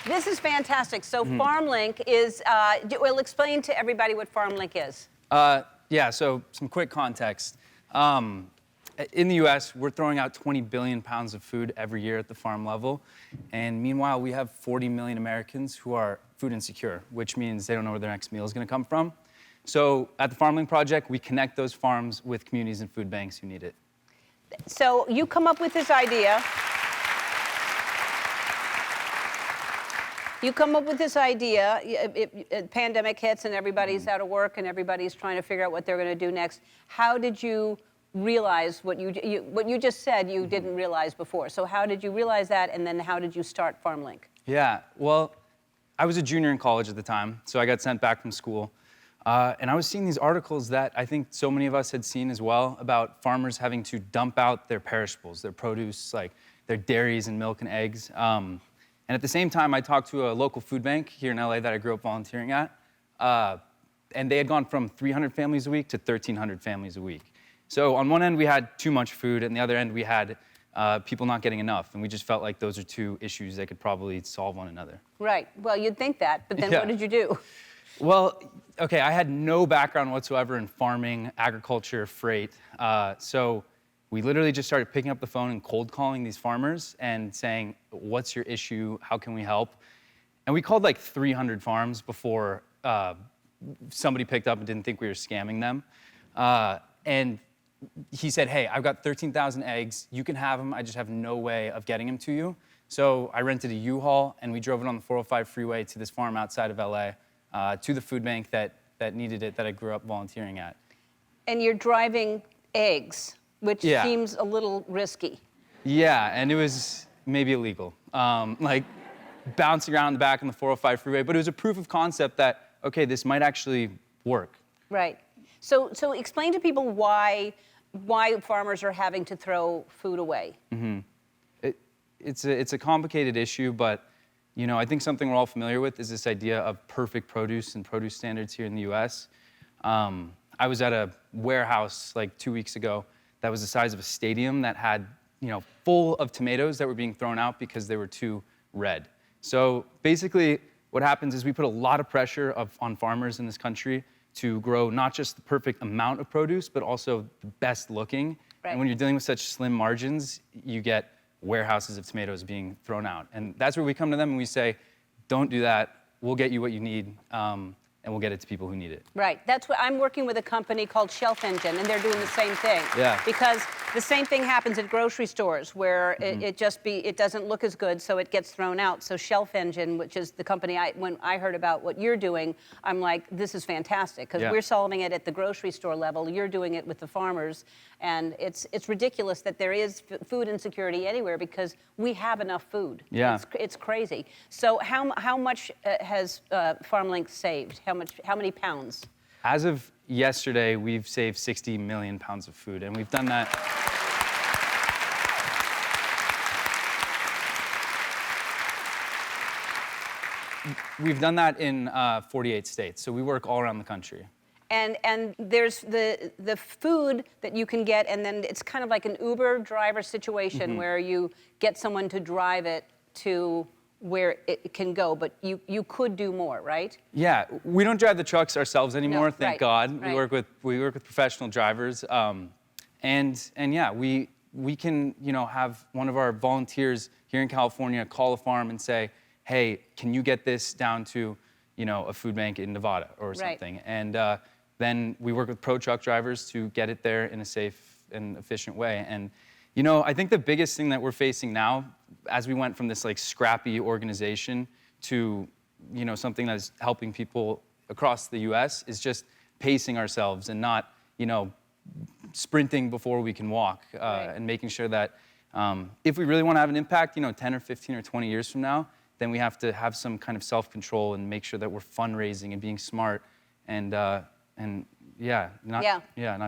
This is fantastic. So Farmlink is, well, explain to everybody what Farmlink is. Yeah, so some quick context. In the US, we're throwing out 20 billion pounds of food every year at the farm level. And meanwhile, we have 40 million Americans who are food insecure, which means they don't know where their next meal is going to come from. So at the Farmlink Project, we connect those farms with communities and food banks who need it. So you come up with this idea. You come up with this idea, pandemic hits and everybody's out of work and everybody's trying to figure out what they're going to do next. How did you realize what you just said you didn't realize before? So how did you realize that, and then how did you start Farmlink? Yeah, well, I was a junior in college at the time, so I got sent back from school. And I was seeing these articles that I think so many of us had seen as well about farmers having to dump out their perishables, their produce, like their dairies and milk and eggs. And at the same time, I talked to a local food bank here in LA that I grew up volunteering at. And they had gone from 300 families a week to 1,300 families a week. So on one end, we had too much food, and the other end, we had people not getting enough. And we just felt like those are two issues that could probably solve one another. Right. Well, you'd think that, but then what did you do? Well, okay, I had no background whatsoever in farming, agriculture, freight. So we literally just started picking up the phone and cold calling these farmers and saying, what's your issue? How can we help? And we called like 300 farms before somebody picked up and didn't think we were scamming them. And he said, hey, I've got 13,000 eggs. You can have them. I just have no way of getting them to you. So I rented a U-Haul, and we drove it on the 405 freeway to this farm outside of LA, to the food bank that needed it, that I grew up volunteering at. And you're driving eggs, which seems a little risky. Yeah, and it was maybe illegal. Like bouncing around the back on the 405 freeway, but it was a proof of concept that, okay, this might actually work. Right. So explain to people why farmers are having to throw food away. It's a complicated issue, but you know, I think something we're all familiar with is this idea of perfect produce and produce standards here in the US. I was at a warehouse like 2 weeks ago that was the size of a stadium that had, you know, full of tomatoes that were being thrown out because they were too red. So basically what happens is we put a lot of pressure on farmers in this country to grow not just the perfect amount of produce, but also the best looking. Right. And when you're dealing with such slim margins, you get warehouses of tomatoes being thrown out. And that's where we come to them and we say, don't do that. We'll get you what you need, and we'll get it to people who need it. Right. That's what I'm working with a company called Shelf Engine, and they're doing the same thing. Yeah. Because the same thing happens at grocery stores where it doesn't look as good, so it gets thrown out. So Shelf Engine, which is the company, when I heard about what you're doing, I'm like, this is fantastic, because we're solving it at the grocery store level. You're doing it with the farmers, and it's ridiculous that there is food insecurity anywhere because we have enough food. Yeah. It's crazy. So how much has Farmlink saved? How many pounds? As of yesterday, we've saved 60 million pounds of food, and we've done that. We've done that in 48 states, so we work all around the country. And there's the food that you can get, and then it's kind of like an Uber driver situation where you get someone to drive it to where it can go, but you could do more, right? Yeah, we don't drive the trucks ourselves anymore, thank God. Right. We work with professional drivers, and yeah, we can, you know, have one of our volunteers here in California call a farm and say, hey, can you get this down to, you know, a food bank in Nevada or something? And then we work with pro truck drivers to get it there in a safe and efficient way. And you know, I think the biggest thing that we're facing now, as we went from this like scrappy organization to, you know, something that's helping people across the US, is just pacing ourselves and not, you know, sprinting before we can walk, and making sure that if we really want to have an impact, you know, 10 or 15 or 20 years from now, then we have to have some kind of self-control and make sure that we're fundraising and being smart and not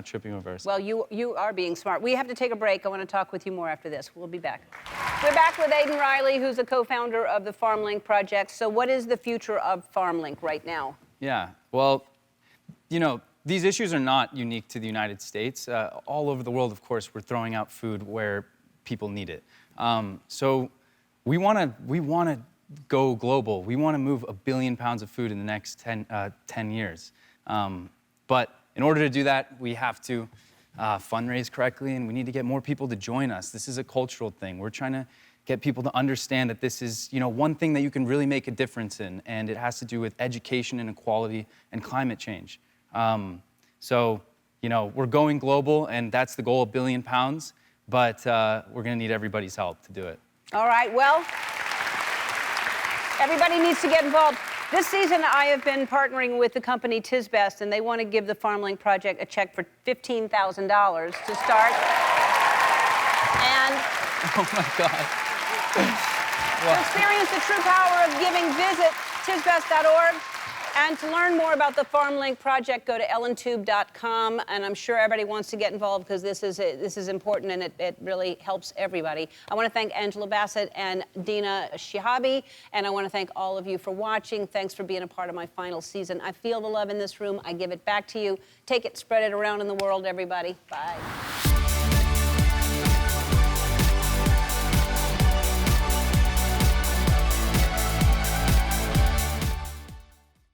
tripping over ourselves. Well, you are being smart. We have to take a break. I want to talk with you more after this. We'll be back. We're back with Aidan Reilly, who's a co-founder of the Farmlink Project. So what is the future of Farmlink right now? Yeah, well, you know, these issues are not unique to the United States. All over the world, of course, we're throwing out food where people need it. So we want to go global. We want to move 1 billion pounds of food in the next 10 years. But in order to do that, we have to fundraise correctly, and we need to get more people to join us. This is a cultural thing. We're trying to get people to understand that this is, one thing that you can really make a difference in, and it has to do with education and equality and climate change. So, we're going global, and that's the goal, 1 billion pounds, but we're going to need everybody's help to do it. All right, well, everybody needs to get involved. This season, I have been partnering with the company TisBest, and they want to give the Farmlink Project a check for $15,000 to start. And oh my God. to experience the true power of giving, visit tisbest.org. And to learn more about the Farmlink Project, go to ellentube.com. And I'm sure everybody wants to get involved because this is important, and it really helps everybody. I want to thank Angela Bassett and Dina Shihabi, and I want to thank all of you for watching. Thanks for being a part of my final season. I feel the love in this room. I give it back to you. Take it, spread it around in the world, everybody. Bye.